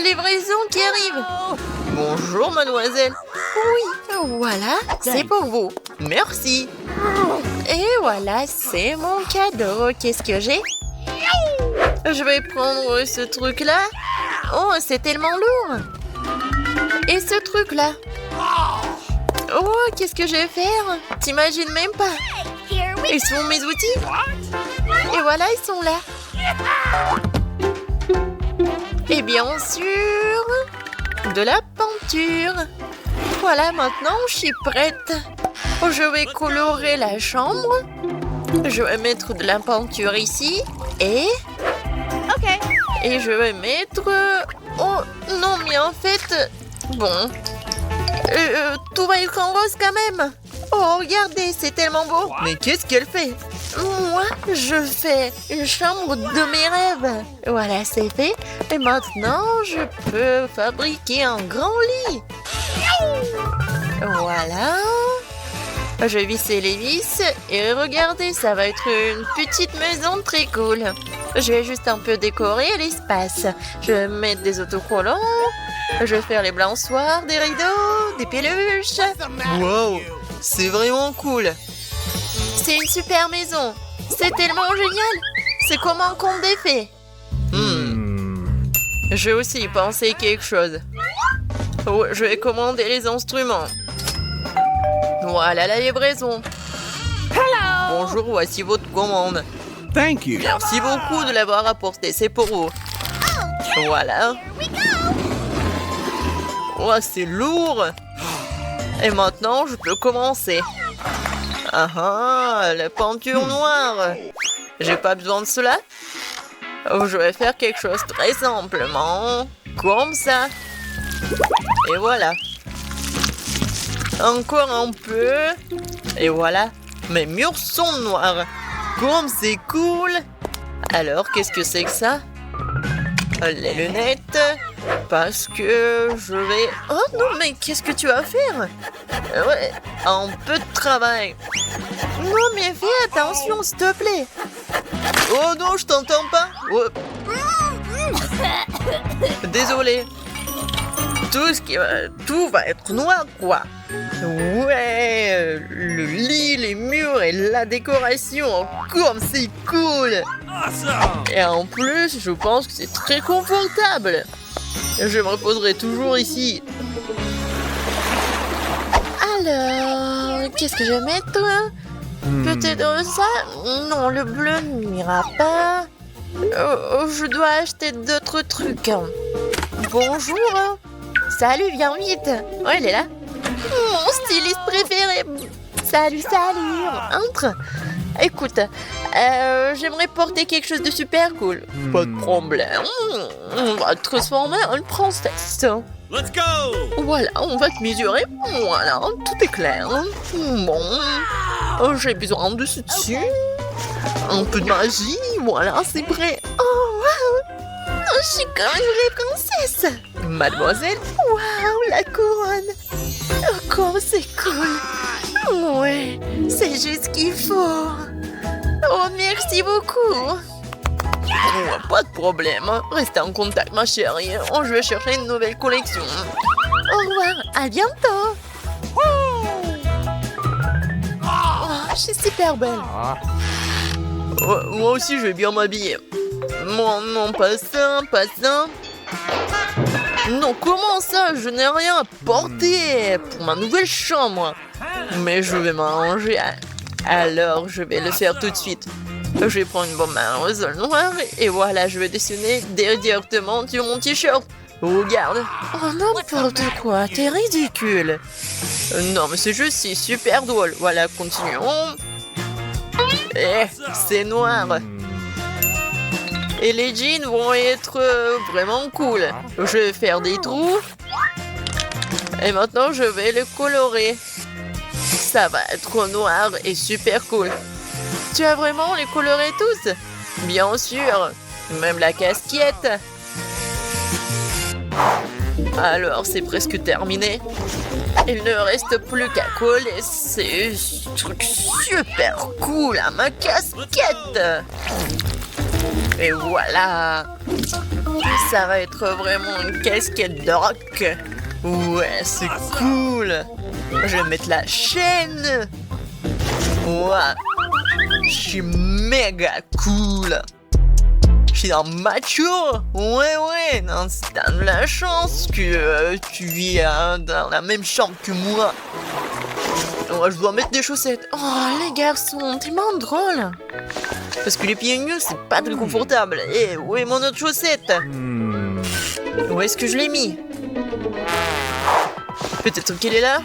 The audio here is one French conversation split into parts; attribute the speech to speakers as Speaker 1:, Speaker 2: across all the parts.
Speaker 1: livraison qui arrive. Bonjour, mademoiselle. Oui, voilà, c'est pour vous. Merci. Et voilà, c'est mon cadeau. Qu'est-ce que j'ai? Je vais prendre ce truc-là. Oh, c'est tellement lourd. Et ce truc-là. Oh, qu'est-ce que je vais faire? T'imagines même pas. Ils sont mes outils. Et voilà, ils sont là. Et bien sûr, de la peinture. Voilà, maintenant, je suis prête. Je vais colorer la chambre. Je vais mettre de la peinture ici. Et je vais mettre... Oh, non, mais en fait... Bon... tout va être en rose quand même. Oh, regardez, c'est tellement beau. Mais qu'est-ce qu'elle fait? Moi, je fais une chambre de mes rêves. Voilà, c'est fait. Et maintenant, je peux fabriquer un grand lit. Voilà. Je vais visser les vis. Et regardez, ça va être une petite maison très cool. Je vais juste un peu décorer l'espace. Je vais mettre des autocollants. Je vais faire les balançoires, des rideaux, des peluches. Wow, c'est vraiment cool. C'est une super maison. C'est tellement génial. C'est comme un conte des fées. J'ai aussi pensé quelque chose. Oh, je vais commander les instruments. Voilà la livraison. Bonjour, voici votre commande.
Speaker 2: Thank you.
Speaker 1: Merci beaucoup de l'avoir apporté. C'est pour vous. Voilà. Oh, c'est lourd. Et maintenant, je peux commencer. Ah, la peinture noire. J'ai pas besoin de cela. Oh, je vais faire quelque chose très simplement. Comme ça. Et voilà. Encore un peu. Et voilà. Mes murs sont noirs. Comme c'est cool. Alors, qu'est-ce que c'est que ça? Les lunettes. Parce que je vais... Oh non, mais qu'est-ce que tu vas faire? Ouais, un peu de travail. Non, mais fais attention, s'il te plaît. Oh non, je t'entends pas. Oh. Désolé. Tout va être noir, quoi. Ouais, le lit, les murs et la décoration. Comme c'est cool. Et en plus, je pense que c'est très confortable. Je me reposerai toujours ici. Alors, qu'est-ce que je vais mettre? Peut-être ça? Non, le bleu n'ira pas. Je dois acheter d'autres trucs. Bonjour. Salut, viens vite. Oh, elle est là. Mon styliste préféré. Salut. Entre. Écoute, j'aimerais porter quelque chose de super cool. Pas de problème. On va te transformer en une princesse.
Speaker 2: Let's go!
Speaker 1: Voilà, on va te mesurer. Voilà, tout est clair. Bon, j'ai besoin de ceci. Un peu de magie. Voilà, c'est prêt. Oh, wow! Je suis comme une vraie princesse. Mademoiselle, waouh, la couronne. Oh, comme c'est cool. Ouais, c'est juste ce qu'il faut. Oh, merci beaucoup. Oh, pas de problème. Restez en contact, ma chérie. Oh, je vais chercher une nouvelle collection. Au revoir, à bientôt. Oh, je suis super belle. Oh, moi aussi, je vais bien m'habiller. Non, pas ça. Non, comment ça? Je n'ai rien à porter pour ma nouvelle chambre. Mais je vais m'arranger. Alors, je vais le faire tout de suite. Je vais prendre une bombe à rosol noir et voilà, je vais dessiner directement sur mon t-shirt. Regarde. Oh, n'importe quoi, t'es ridicule. Non, mais c'est juste, c'est super drôle. Voilà, continuons. C'est noir. Et les jeans vont être vraiment cool. Je vais faire des trous. Et maintenant, je vais le colorer. Ça va être noir et super cool. Tu as vraiment les colorés tous? Bien sûr. Même la casquette. Alors, c'est presque terminé. Il ne reste plus qu'à coller ces trucs super cool à ma casquette. Et voilà. Ça va être vraiment une casquette de rock. Ouais, c'est cool. Je vais mettre la chaîne. Ouais. Je suis méga cool. Je suis un macho. Ouais. Non, t'as de la chance que tu vis dans la même chambre que moi. Ouais, je dois mettre des chaussettes. Oh, les garçons, tellement drôle. Parce que les pieds nus, c'est pas très confortable. Eh, où est mon autre chaussette? Où est-ce que je l'ai mis? Peut-être qu'il est là?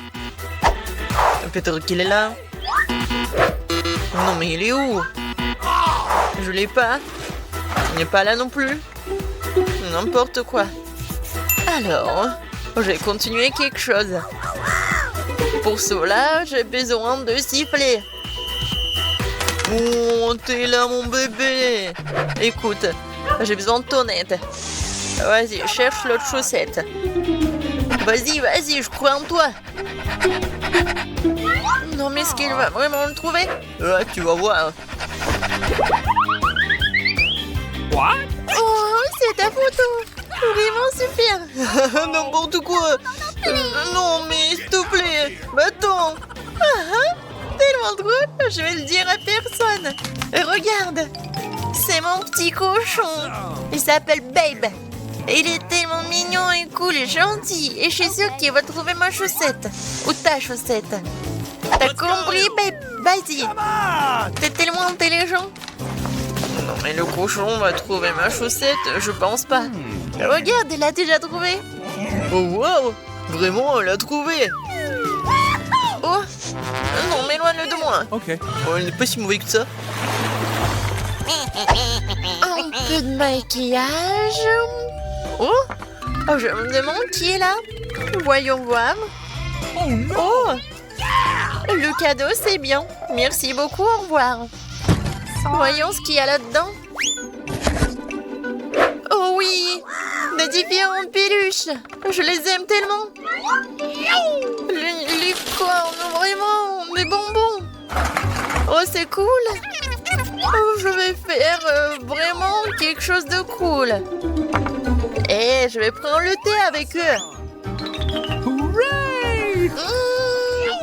Speaker 1: Peut-être qu'il est là? Non, mais il est où? Je l'ai pas. Il n'est pas là non plus. N'importe quoi. Alors, je vais continuer quelque chose. Pour cela, j'ai besoin de siffler. Oh, t'es là, mon bébé. Écoute, j'ai besoin de ton aide. Vas-y, cherche l'autre chaussette. Vas-y, je crois en toi. Non, mais est-ce qu'il va vraiment le trouver? Ouais, tu vas voir.
Speaker 2: What?
Speaker 1: Oh, c'est ta photo. Vraiment super. N'importe quoi. Non, mais s'il te plaît. Attends. Tellement drôle. Je vais le dire à personne. Regarde. C'est mon petit cochon. Il s'appelle Babe. Il est tellement mignon et cool et gentil. Et je suis sûre qu'il va trouver ma chaussette. Ou ta chaussette. T'as compris, Babe? Vas-y. T'es tellement intelligent. Non, mais le cochon va trouver ma chaussette, je pense pas. Regarde, il l'a déjà trouvé. Oh, wow! Vraiment, elle l'a trouvé. Oh! Non, mais éloigne-le de moi.
Speaker 2: Ok.
Speaker 1: Oh, il n'est pas si mauvais que ça. Un peu de maquillage. Oh! Je me demande qui est là. Voyons voir.
Speaker 2: Oh non!
Speaker 1: Oh! Le cadeau, c'est bien. Merci beaucoup, au revoir. Voyons ce qu'il y a là-dedans. Oh oui! Des différentes peluches. Je les aime tellement. Les cornes, vraiment. Des bonbons. Oh, c'est cool. Oh, je vais faire vraiment quelque chose de cool. Et je vais prendre le thé avec eux.
Speaker 2: Hooray!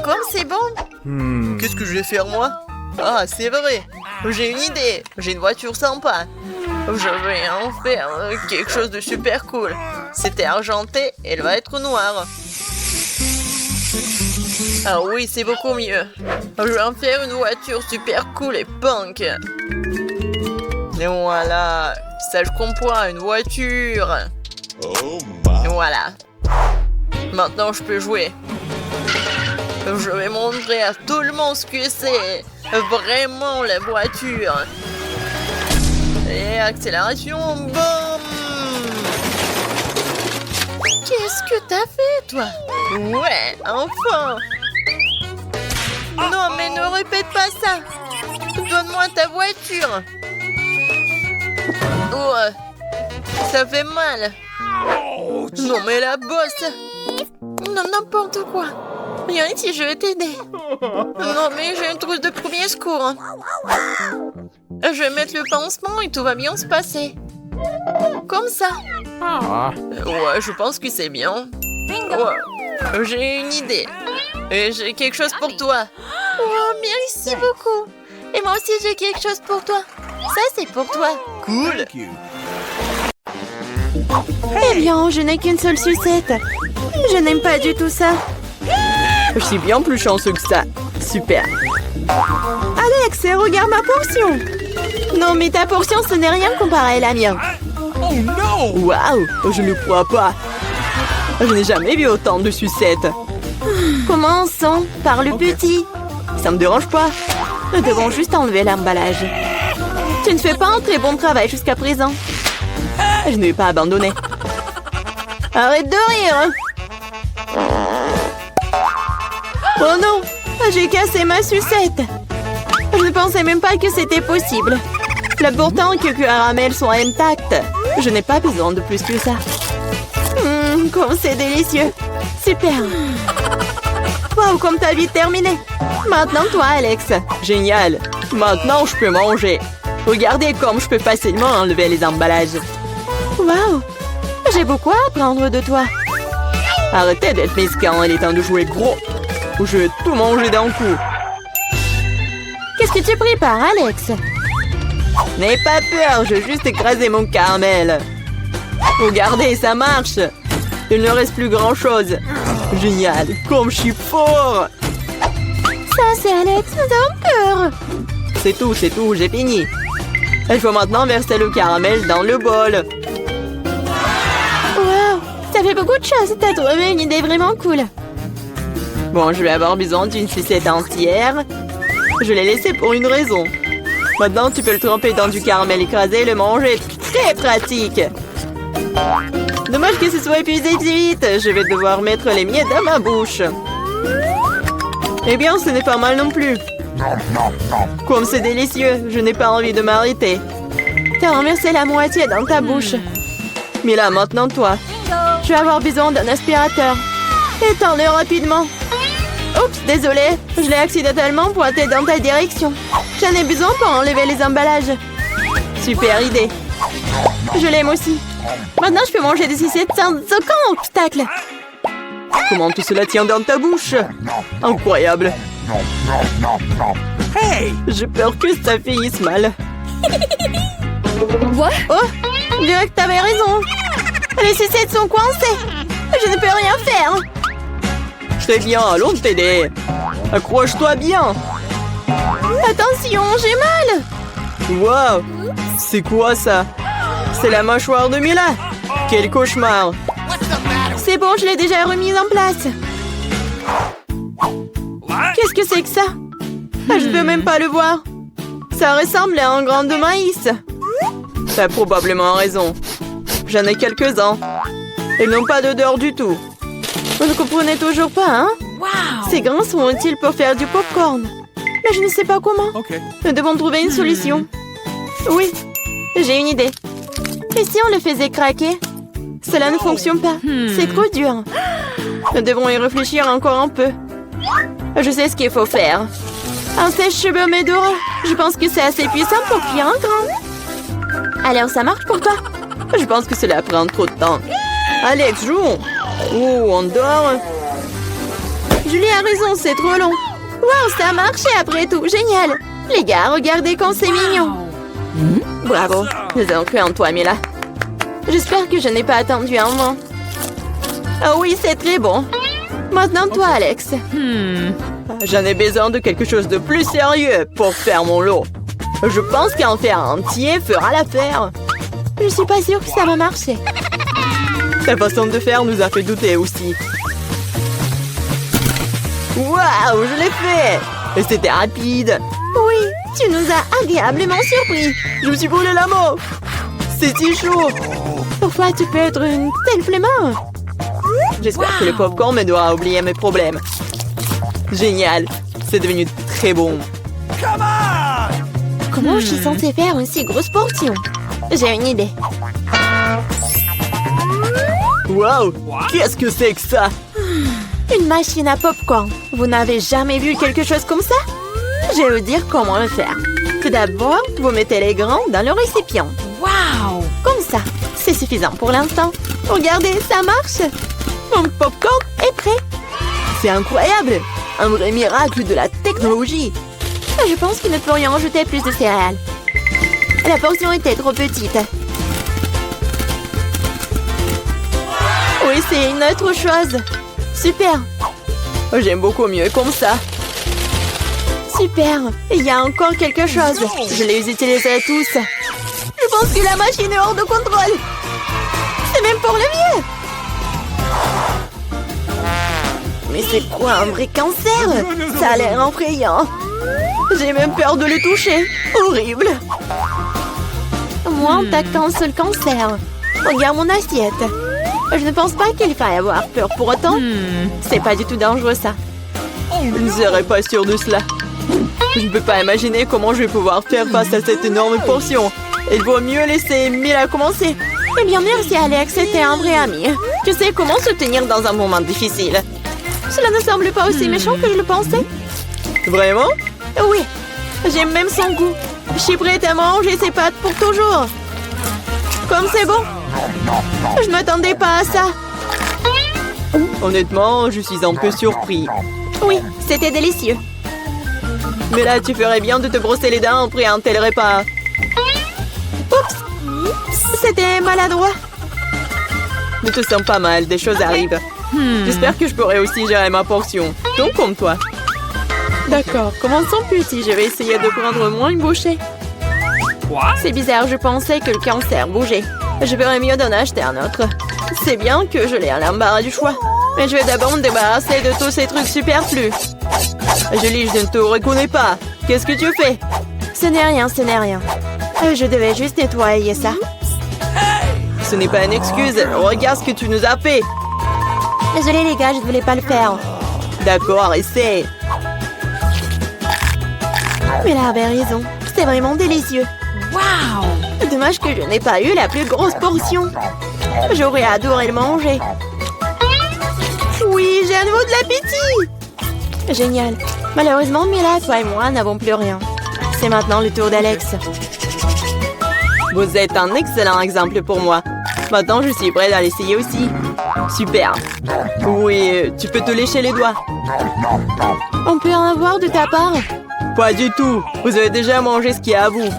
Speaker 1: Comme c'est bon. Qu'est-ce que je vais faire, moi? Ah, c'est vrai. J'ai une idée. J'ai une voiture sympa. Je vais en faire quelque chose de super cool. C'était argenté, elle va être noire. Ah oui, c'est beaucoup mieux. Je vais en faire une voiture super cool et punk. Et voilà. Ça, je comprends, une voiture. Voilà. Maintenant, je peux jouer. Je vais montrer à tout le monde ce que c'est. Vraiment la voiture. Et accélération, boum! Qu'est-ce que t'as fait, toi? Ouais, enfin! Non, mais ne répète pas ça! Donne-moi ta voiture! Oh, ça fait mal! Non, mais la bosse! Non, n'importe quoi! Viens ici, je vais t'aider! Non, mais j'ai une trousse de premier secours! Je vais mettre le pansement et tout va bien se passer. Comme ça. Ouais, je pense que c'est bien. Ouais. J'ai une idée. Et j'ai quelque chose pour toi. Oh, merci beaucoup. Et moi aussi, j'ai quelque chose pour toi. Ça, c'est pour toi. Cool.
Speaker 3: Eh bien, je n'ai qu'une seule sucette. Je n'aime pas du tout ça.
Speaker 1: Je suis bien plus chanceux que ça. Super.
Speaker 3: Alex, regarde ma portion. Non, mais ta portion, ce n'est rien comparé à la mienne.
Speaker 2: Oh non!
Speaker 1: Waouh, je ne crois pas. Je n'ai jamais vu autant de sucettes.
Speaker 3: Commençons par le petit.
Speaker 1: Ça me dérange pas.
Speaker 3: Nous devons juste enlever l'emballage. Tu ne fais pas un très bon travail jusqu'à présent.
Speaker 1: Je ne vais pas abandonner.
Speaker 3: Arrête de rire. Oh non, j'ai cassé ma sucette. Je ne pensais même pas que c'était possible. Pourtant, quelques caramels sont intacts. Je n'ai pas besoin de plus que ça. Comme c'est délicieux. Super. Wow, comme t'as vite terminé. Maintenant, toi, Alex.
Speaker 1: Génial. Maintenant, je peux manger. Regardez comme je peux facilement enlever les emballages.
Speaker 3: Waouh! J'ai beaucoup à apprendre de toi.
Speaker 4: Arrêtez d'être mesquin, il est temps de jouer gros. Ou je vais tout manger d'un coup.
Speaker 3: Qu'est-ce que tu prépares, Alex?
Speaker 4: N'aie pas peur, je vais juste écraser mon caramel. Regardez, ça marche. Il ne reste plus grand-chose. Génial, comme je suis fort.
Speaker 3: Ça, c'est Alex, nous avons peur.
Speaker 4: C'est tout, j'ai fini. Il faut maintenant verser le caramel dans le bol.
Speaker 3: Wow, ça fait beaucoup de choses. T'as trouvé une idée vraiment cool.
Speaker 4: Bon, je vais avoir besoin d'une sucette entière. Je l'ai laissée pour une raison. Maintenant, tu peux le tremper dans du caramel écrasé et le manger. Très pratique. Dommage que ce soit épuisé si vite. Je vais devoir mettre les miettes dans ma bouche. Eh bien, ce n'est pas mal non plus. Comme c'est délicieux, je n'ai pas envie de m'arrêter.
Speaker 3: T'as renversé la moitié dans ta bouche.
Speaker 4: Mais là, maintenant, toi.
Speaker 3: Je vais avoir besoin d'un aspirateur. Étends-le rapidement. Oups, désolé. Je l'ai accidentellement pointé dans ta direction. J'en ai besoin pour enlever les emballages.
Speaker 4: Super idée.
Speaker 3: Je l'aime aussi. Maintenant, je peux manger des sucettes sans aucun obstacle.
Speaker 4: Comment tout cela tient dans ta bouche? Incroyable.
Speaker 2: Hey!
Speaker 4: J'ai peur que ça finisse mal.
Speaker 3: Quoi? Oh, je dirais que t'avais raison. Les sucettes sont coincées. Je ne peux rien faire.
Speaker 4: Très bien, allons t'aider. Accroche-toi bien.
Speaker 3: Attention, j'ai mal.
Speaker 4: Wow, c'est quoi ça? C'est la mâchoire de Mila. Quel cauchemar.
Speaker 3: C'est bon, je l'ai déjà remise en place. Qu'est-ce que c'est que ça? Je ne peux même pas le voir. Ça ressemble à un grain de maïs.
Speaker 4: T'as probablement raison. J'en ai quelques-uns. Ils n'ont pas d'odeur du tout.
Speaker 3: Vous ne comprenez toujours pas, hein? Ces grains sont utiles pour faire du popcorn. Mais je ne sais pas comment.
Speaker 2: Okay.
Speaker 3: Nous devons trouver une solution. Oui, j'ai une idée. Et si on le faisait craquer? Cela ne fonctionne pas. C'est trop dur. Nous devons y réfléchir encore un peu. Je sais ce qu'il faut faire. Un sèche-cheveux Medora. Je pense que c'est assez puissant pour cuire un grain. Alors ça marche pour toi?
Speaker 4: Je pense que cela prend trop de temps. Alex, joue. Oh, on dort.
Speaker 3: Julie a raison, c'est trop long. Wow, ça a marché après tout. Génial. Les gars, regardez comme c'est mignon.
Speaker 4: Bravo. Nous avons cru en toi, Mila.
Speaker 3: J'espère que je n'ai pas attendu un moment. Oh oui, c'est très bon. Maintenant, toi, Alex.
Speaker 4: J'en ai besoin de quelque chose de plus sérieux pour faire mon lot. Je pense qu'en faire un entier fera l'affaire.
Speaker 3: Je suis pas sûre que ça va marcher.
Speaker 4: Ta façon de faire nous a fait douter aussi. Waouh, je l'ai fait! Et c'était rapide.
Speaker 3: Oui, tu nous as agréablement surpris.
Speaker 4: Je me suis brûlé la main. C'est si chaud.
Speaker 3: Pourquoi tu peux être une telle flemmard?
Speaker 4: J'espère que le popcorn m'aidera à oublier mes problèmes. Génial. C'est devenu très bon.
Speaker 2: Come on!
Speaker 3: Comment je suis censée faire une si grosse portion? J'ai une idée.
Speaker 4: Waouh! Qu'est-ce que c'est que ça?
Speaker 3: Une machine à popcorn. Vous n'avez jamais vu quelque chose comme ça? Je vais vous dire comment le faire. Tout d'abord, vous mettez les grains dans le récipient.
Speaker 1: Wow!
Speaker 3: Comme ça. C'est suffisant pour l'instant. Regardez, ça marche. Mon popcorn est prêt.
Speaker 4: C'est incroyable! Un vrai miracle de la technologie.
Speaker 3: Je pense que nous pourrions ajouter plus de céréales. La portion était trop petite. Oui, c'est une autre chose. Super.
Speaker 4: J'aime beaucoup mieux comme ça.
Speaker 3: Super. Il y a encore quelque chose. Je les utiliserai tous. Je pense que la machine est hors de contrôle. C'est même pour le mieux. Mais c'est quoi un vrai cancer? Ça a l'air effrayant. J'ai même peur de le toucher. Horrible. Moi, on t'a qu'un seul cancer. Regarde mon assiette. Je ne pense pas qu'il faille avoir peur pour autant. C'est pas du tout dangereux, ça.
Speaker 4: Je ne serais pas sûre de cela. Je ne peux pas imaginer comment je vais pouvoir faire face à cette énorme portion. Il vaut mieux laisser Mila commencer.
Speaker 3: Eh bien, merci, Alex. C'était un vrai ami.
Speaker 4: Tu sais comment se tenir dans un moment difficile.
Speaker 3: Cela ne semble pas aussi méchant que je le pensais.
Speaker 4: Vraiment?
Speaker 3: Oui. J'aime même son goût. Je suis prête à manger ses pâtes pour toujours. Quand Comme c'est bon. Je ne m'attendais pas à ça.
Speaker 4: Honnêtement, je suis un peu surpris.
Speaker 3: Oui, c'était délicieux.
Speaker 4: Mais là, tu ferais bien de te brosser les dents après un tel repas.
Speaker 3: Oups, c'était maladroit.
Speaker 4: Ne te sens pas mal, des choses arrivent. J'espère que je pourrai aussi gérer ma portion. Donc comme toi. D'accord, commençons petit. Je vais essayer de prendre moins une bouchée.
Speaker 3: C'est bizarre, je pensais que le cancer bougeait.
Speaker 4: Je ferais mieux d'en acheter un autre. C'est bien que je l'ai à l'embarras du choix. Mais je vais d'abord me débarrasser de tous ces trucs superflus. Julie, je ne te reconnais pas. Qu'est-ce que tu fais?
Speaker 3: Ce n'est rien, ce n'est rien. Je devais juste nettoyer ça.
Speaker 4: Ce n'est pas une excuse. Regarde ce que tu nous as fait.
Speaker 3: Désolée les gars, je ne voulais pas le faire.
Speaker 4: D'accord, essaie.
Speaker 3: Mais là avait raison. C'était vraiment délicieux. Waouh! Dommage que je n'ai pas eu la plus grosse portion. J'aurais adoré le manger. Oui, j'ai à nouveau de l'appétit. Génial. Malheureusement, Mila, toi et moi n'avons plus rien. C'est maintenant le tour d'Alex.
Speaker 4: Vous êtes un excellent exemple pour moi. Maintenant, je suis prête à l'essayer aussi. Super. Oui, tu peux te lécher les doigts.
Speaker 3: On peut en avoir de ta part?
Speaker 4: Pas du tout. Vous avez déjà mangé ce qui est à vous.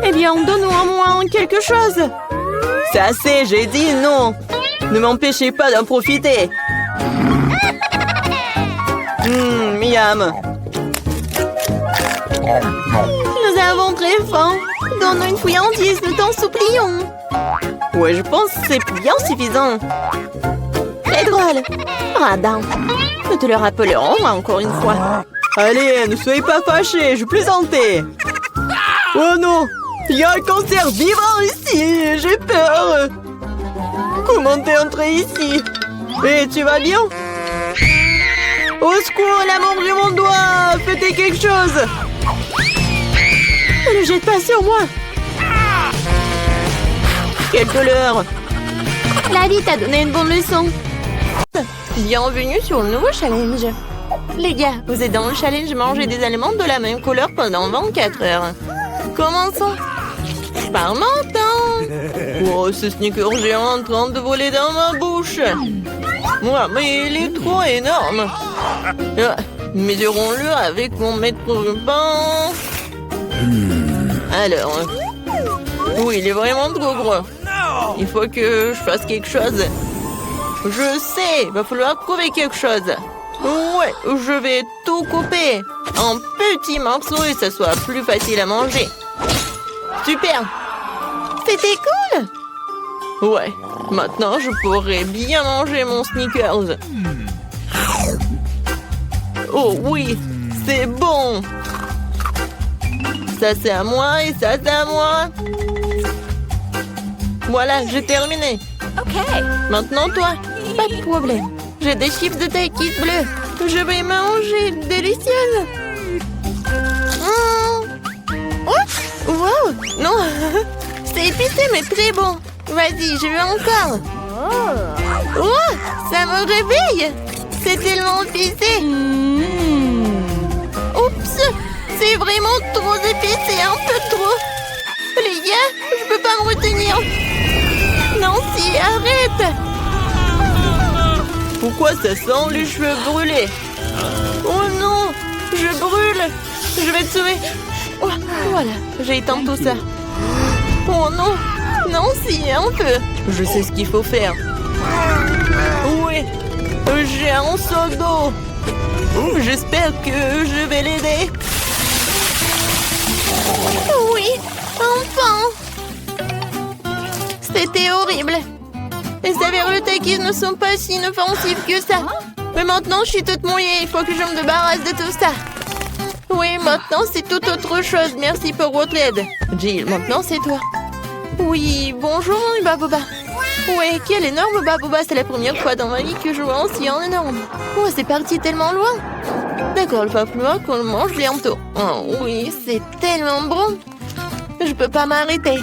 Speaker 3: Eh bien, donne-nous au moins quelque chose.
Speaker 4: C'est assez, j'ai dit non. Ne m'empêchez pas d'en profiter. Miam.
Speaker 3: Nous avons très faim. Donne-nous une friandise, nous t'en supplions.
Speaker 4: Ouais, je pense que c'est bien suffisant.
Speaker 3: Très drôle. Radin. Nous te le rappellerons encore une fois.
Speaker 4: Allez, ne soyez pas fâchés, je plaisantais. Oh non, il y a un cancer vivant ici, j'ai peur. Comment t'es entré ici? Et tu vas bien? Au secours, elle a mangé mon doigt. Faites quelque chose.
Speaker 3: Ne le jette pas sur moi.
Speaker 4: Quelle douleur.
Speaker 3: La vie t'a donné une bonne leçon.
Speaker 1: Bienvenue sur le nouveau challenge.
Speaker 3: Les gars, vous êtes dans le challenge manger des aliments de la même couleur pendant 24 heures. Commençons. Par mon temps.
Speaker 4: Oh, ce sneaker géant en train de voler dans ma bouche. Ouais, mais il est trop énorme. Mesurons-le avec mon mètre ruban. Alors, oui, il est vraiment trop gros. Il faut que je fasse quelque chose. Je sais, il va falloir trouver quelque chose. Ouais, je vais tout couper en petits morceaux et ça soit plus facile à manger. Super.
Speaker 3: C'était cool.
Speaker 4: Ouais, maintenant je pourrais bien manger mon Snickers. Oh oui, c'est bon. Ça c'est à moi et ça c'est à moi. Voilà, j'ai terminé.
Speaker 3: Ok.
Speaker 4: Maintenant toi.
Speaker 3: Pas de problème.
Speaker 4: J'ai des chips de taïkis bleus. Je vais manger, délicieuse.
Speaker 3: Oh, wow.
Speaker 4: Non, c'est épicé mais très bon. Vas-y, je veux encore. Oh, ça me réveille. C'est tellement épicé. Oups, c'est vraiment trop épicé, un peu trop. Les gars, je peux pas me retenir. Nancy, arrête. Pourquoi ça sent les cheveux brûlés? Oh non, je brûle. Je vais te sauver. Oh, voilà, j'ai éteint tout ça. Oh non, Nancy, un peu. Je sais ce qu'il faut faire. Oui, j'ai un seau d'eau. J'espère que je vais l'aider.
Speaker 3: Oui, enfin.
Speaker 4: C'était horrible. Les saveurs de taïkis ne sont pas si inoffensives que ça. Mais maintenant, je suis toute mouillée. Il faut que je me débarrasse de tout ça. Oui, maintenant, c'est tout autre chose. Merci pour votre aide. Jill, maintenant, c'est toi. Oui, bonjour, mon Baboba. Oui, quel énorme Baboba. C'est la première fois dans ma vie que je vois un si énorme. Oh, c'est parti tellement loin. D'accord, il va falloir qu'on le mange bientôt. Oh oui, c'est tellement bon. Je peux pas m'arrêter.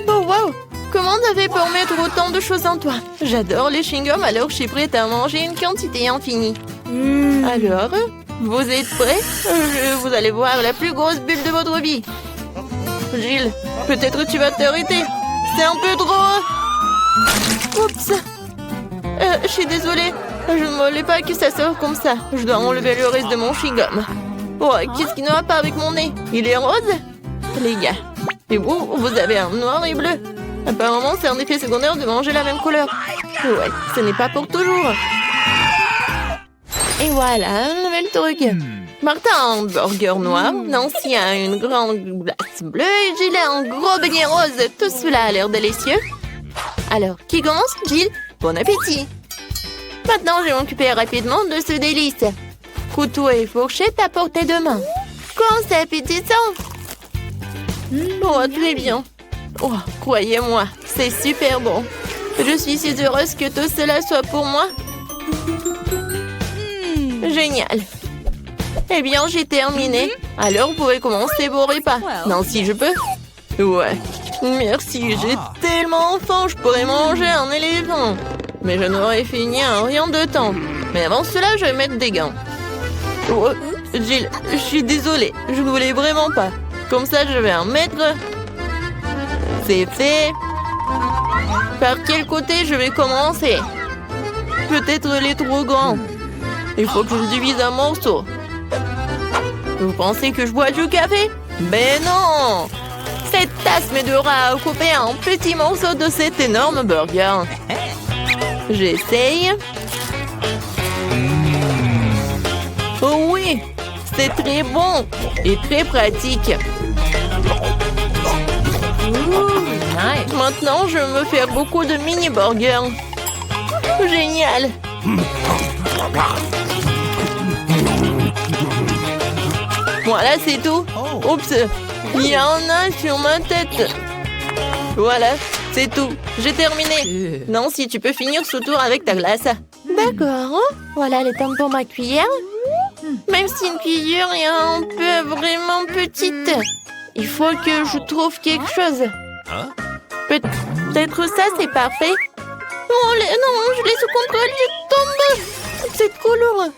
Speaker 4: Oh, wow. Comment t'as fait pour mettre autant de choses en toi? J'adore les chewing-gums, alors je suis prête à manger une quantité infinie. Alors, vous êtes prêts? Vous allez voir la plus grosse bulle de votre vie. Gilles, peut-être tu vas t'arrêter. C'est un peu
Speaker 3: Oups. Je suis désolée. Je ne voulais pas que ça sorte comme ça. Je dois enlever le reste de mon chewing-gum. Oh, qu'est-ce qui ne va pas avec mon nez? Il est rose? Les gars. Et vous avez un noir et bleu. Apparemment, c'est un effet secondaire de manger la même couleur. Ouais, ce n'est pas pour toujours. Et voilà, un nouvel truc. Martin a un burger noir, Nancy a une grande glace bleue et Jill a un gros beignet rose. Tout cela a l'air délicieux. Alors, qui commence? Jill? Bon appétit. Maintenant, je vais m'occuper rapidement de ce délice. Couteau et fourchette à portée de main. Quand c'est appétissant! Oh, très bien. Oh, croyez-moi, c'est super bon. Je suis si heureuse que tout cela soit pour moi. Génial. Eh bien, j'ai terminé. Alors, vous pouvez commencer vos repas. Non, si je peux. Ouais. Merci, j'ai tellement faim, je pourrais manger un éléphant. Mais je n'aurais fini en rien de temps. Mais avant cela, je vais mettre des gants. Oh, Jill, je suis désolée, je ne voulais vraiment pas. Comme ça, je vais en mettre. C'est fait. Par quel côté je vais commencer? Peut-être les trop grands. Il faut que je le divise en morceaux. Vous pensez que je bois du café? Ben non! Cette tasse m'aidera à couper un petit morceau de cet énorme burger. J'essaye. Oh oui! C'est très bon et très pratique. Nice. Maintenant, je vais me faire beaucoup de mini-burgers. Génial! Voilà, c'est tout. Oups, il y en a sur ma tête. Voilà, c'est tout. J'ai terminé. Nancy, tu peux finir ce tour avec ta glace. D'accord. Voilà les temps pour ma cuillère. Même si une cuillère est un peu vraiment petite, il faut que je trouve quelque chose. Peut-être ça, c'est parfait. Oh, non, je laisse au contrôle, je tombe. C'est couleur.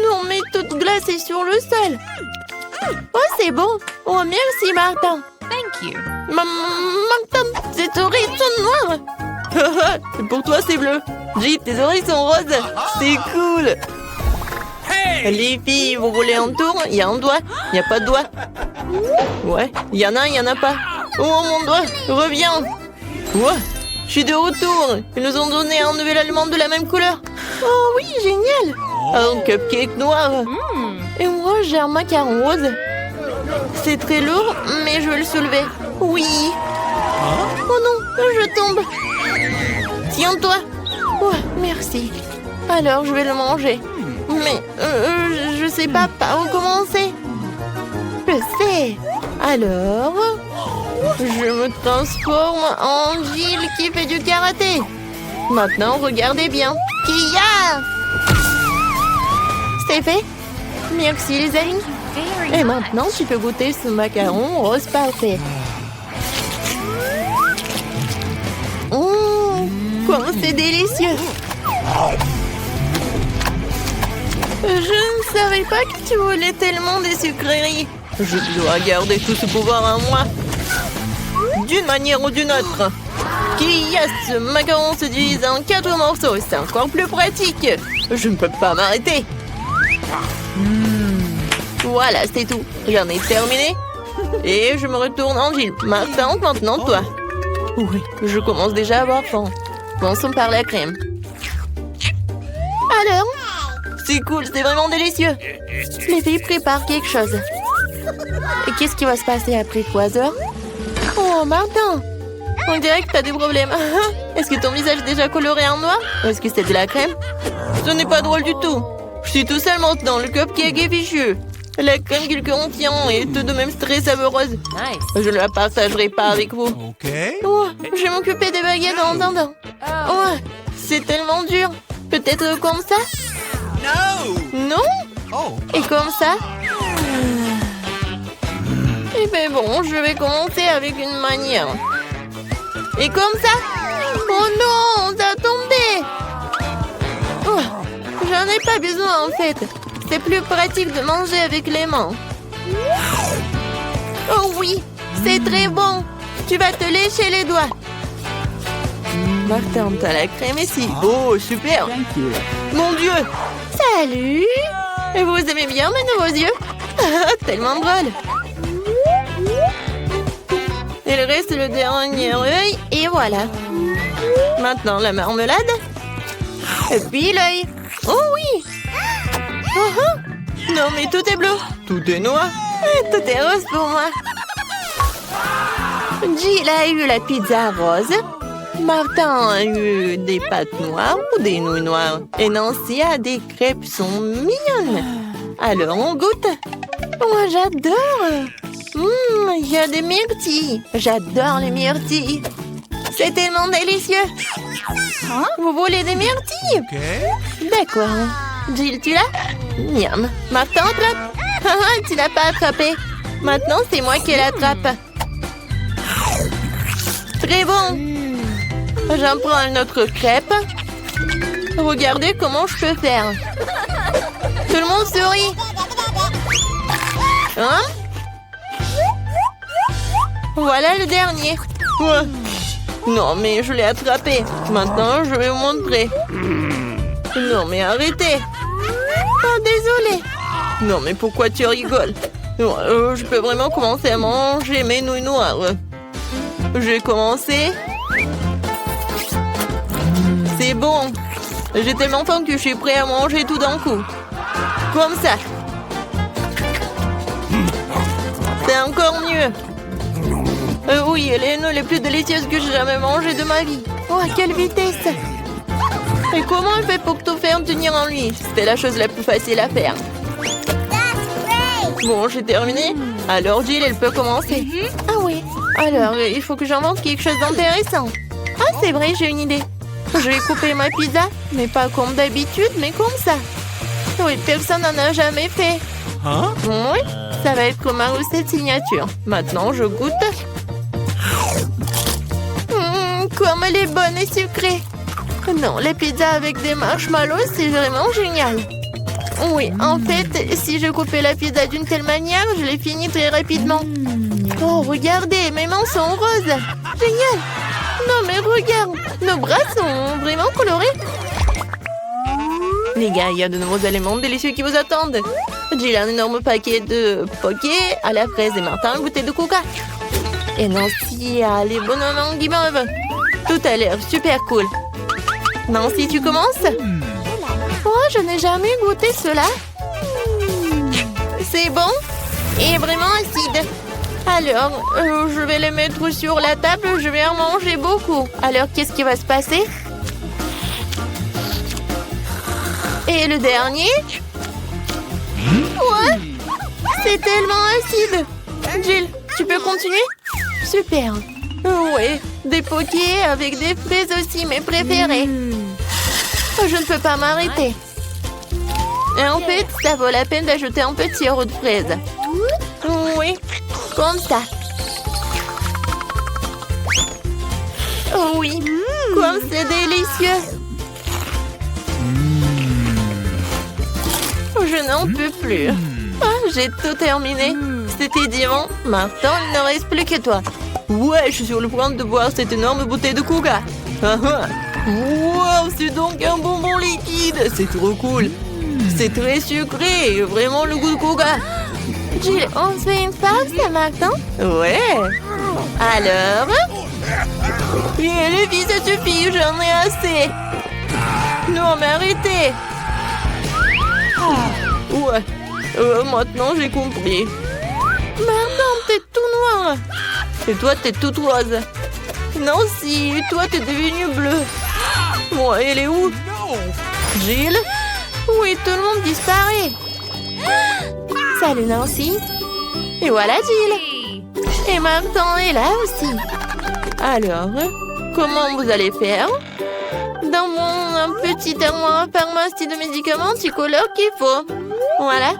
Speaker 3: Non, mais toute glace est sur le sol. Oh, c'est bon. Oh, merci, Martin.
Speaker 1: Thank you.
Speaker 3: Martin, tes oreilles sont noires. Pour toi, c'est bleu. Jill, tes oreilles sont roses. C'est cool. Les filles, vous voulez un tour? Il y a un doigt. Il n'y a pas de doigt. Ouais, il y en a, il n'y en a pas. Oh, mon doigt, reviens. Ouais, je suis de retour. Ils nous ont donné un nouvel aliment de la même couleur. Oh oui, génial. Un cupcake noir. Et moi, j'ai un macaron rose. C'est très lourd, mais je vais le soulever. Oui. Oh non, je tombe. Tiens-toi. Ouais, merci. Alors, je vais le manger. Mais je sais pas par où commencer. Je sais. Alors, je me transforme en Jill qui fait du karaté. Maintenant, regardez bien. Kia! C'est fait. Merci les amis. Et maintenant, tu peux goûter ce macaron rose parfait. Comment c'est délicieux. Je ne savais pas que tu voulais tellement des sucreries. Je dois garder tout ce pouvoir en moi. D'une manière ou d'une autre. Qui a ce macaron se divise en 4 morceaux. C'est encore plus pratique. Je ne peux pas m'arrêter. Voilà, c'est tout. J'en ai terminé. Et je me retourne en Jill. Martin, maintenant toi. Oui, je commence déjà à avoir faim. Commençons par la crème. Alors? C'est cool, c'est vraiment délicieux. Les filles préparent quelque chose. Et qu'est-ce qui va se passer après 3 heures? Oh, Martin! On dirait que t'as des problèmes. Est-ce que ton visage est déjà coloré en noir? Ou est-ce que c'est de la crème? Ce n'est pas drôle du tout. Je suis tout seul maintenant, le cupcake est fichu. La crème qu'il contient est tout de même très savoureuse.
Speaker 1: Nice.
Speaker 3: Je ne la partagerai pas avec vous. Oh, je vais m'occuper des baguettes en attendant. Oh, c'est tellement dur. Peut-être comme ça? Non? Et comme ça? Eh ben bon, je vais commencer avec une manière. Et comme ça? Oh non, ça a tombé. Oh, j'en ai pas besoin en fait. C'est plus pratique de manger avec les mains. Oh oui, c'est très bon. Tu vas te lécher les doigts.
Speaker 4: Martin, t'as la crème ici. Oh, super. Mon Dieu.
Speaker 3: Salut! Et vous aimez bien mes nouveaux yeux? Tellement drôle!
Speaker 4: Il reste le dernier œil.
Speaker 3: Et voilà.
Speaker 4: Maintenant, la marmelade.
Speaker 3: Et puis l'œil. Oh oui!
Speaker 4: Non, mais tout est bleu. Tout est noir.
Speaker 3: Tout est rose pour moi. Jill a eu la pizza rose.
Speaker 4: Martin a eu des pâtes noires ou des nouilles noires. Et Nancy a des crêpes sont mignonnes. Alors, on goûte.
Speaker 3: Moi, j'adore. Il y a des myrtilles. J'adore les myrtilles. C'est tellement délicieux. Vous voulez des myrtilles? D'accord. Jill, tu l'as? Miam. Martin, attrape. Tu l'as pas attrapé. Maintenant, c'est moi qui l'attrape. Très bon. J'en prends une autre crêpe. Regardez comment je peux faire. Tout le monde sourit. Hein? Voilà le dernier.
Speaker 4: Ouais. Non, mais je l'ai attrapé. Maintenant, je vais vous montrer. Non, mais arrêtez.
Speaker 3: Oh, désolé.
Speaker 4: Non, mais pourquoi tu rigoles? Je peux vraiment commencer à manger mes nouilles noires. J'ai commencé. C'est bon. J'ai tellement faim que je suis prêt à manger tout d'un coup. Comme ça. C'est encore mieux. Oui, elle est les plus délicieuses que j'ai jamais mangées de ma vie.
Speaker 3: Oh, à quelle vitesse!
Speaker 4: Et comment elle fait pour tout faire tenir en lui? C'était la chose la plus facile à faire. Bon, j'ai terminé. Alors Jill, elle peut commencer.
Speaker 3: Ah oui.
Speaker 4: Alors, il faut que j'invente quelque chose d'intéressant.
Speaker 3: Ah, c'est vrai, j'ai une idée.
Speaker 4: Je vais couper ma pizza, mais pas comme d'habitude, mais comme ça.
Speaker 3: Oui, personne n'en a jamais fait.
Speaker 2: Hein?
Speaker 4: Oui, ça va être ma recette signature. Maintenant, je goûte.
Speaker 3: Comme elle est bonne et sucrée. Non, les pizzas avec des marshmallows, c'est vraiment génial. Oui, en fait, si je coupais la pizza d'une telle manière, je l'ai fini très rapidement. Oh, regardez, mes mains sont roses. Génial. Non, mais regarde, nos bras sont vraiment colorés.
Speaker 4: Les gars, il y a de nouveaux éléments délicieux qui vous attendent. Jill a un énorme paquet de poké à la fraise et Martin une bouteille de coca. Et Nancy a les bonhommes en guimauve. Tout a l'air super cool. Nancy, tu commences?
Speaker 3: Oh, je n'ai jamais goûté cela. C'est bon et vraiment acide. Alors, je vais les mettre sur la table, je vais en manger beaucoup. Alors, qu'est-ce qui va se passer? Et le dernier? Ouais, c'est tellement acide. Jill, tu peux continuer? Super. Oui, des pokés avec des fraises aussi, mes préférés. Je ne peux pas m'arrêter. Et en fait, ça vaut la peine d'ajouter un peu de sirop de fraise. Oui, comme ça. Oh oui, comme c'est délicieux. Je n'en peux plus. Ah, j'ai tout terminé. C'était diamant. Maintenant, il ne reste plus que toi.
Speaker 4: Ouais, je suis sur le point de boire cette énorme bouteille de coca. Wow, c'est donc un bonbon liquide. C'est trop cool. C'est très sucré. Vraiment le goût de coca.
Speaker 3: Jill, on se fait une farce, Martin?
Speaker 4: Ouais.
Speaker 3: Alors?
Speaker 4: Et les filles, ça suffit. J'en ai assez. Non, mais arrêtez. Ouais. Maintenant, j'ai compris.
Speaker 3: Martin, t'es tout noir.
Speaker 4: Et toi, t'es toute rose. Nancy, toi, t'es devenue bleue. Moi, elle est où? Jill?
Speaker 3: Oui, tout le monde disparaît. Salut, Nancy. Et voilà, Jill. Et Martin est là aussi.
Speaker 4: Alors, comment vous allez faire?
Speaker 3: Dans mon petit armoire à pharmacie de médicaments, tu colores qu'il faut. Voilà.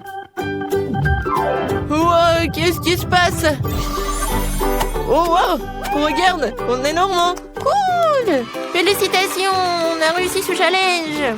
Speaker 4: Wow, qu'est-ce qui se passe? Oh wow, regarde, on est normand.
Speaker 3: Cool. Félicitations, on a réussi ce challenge.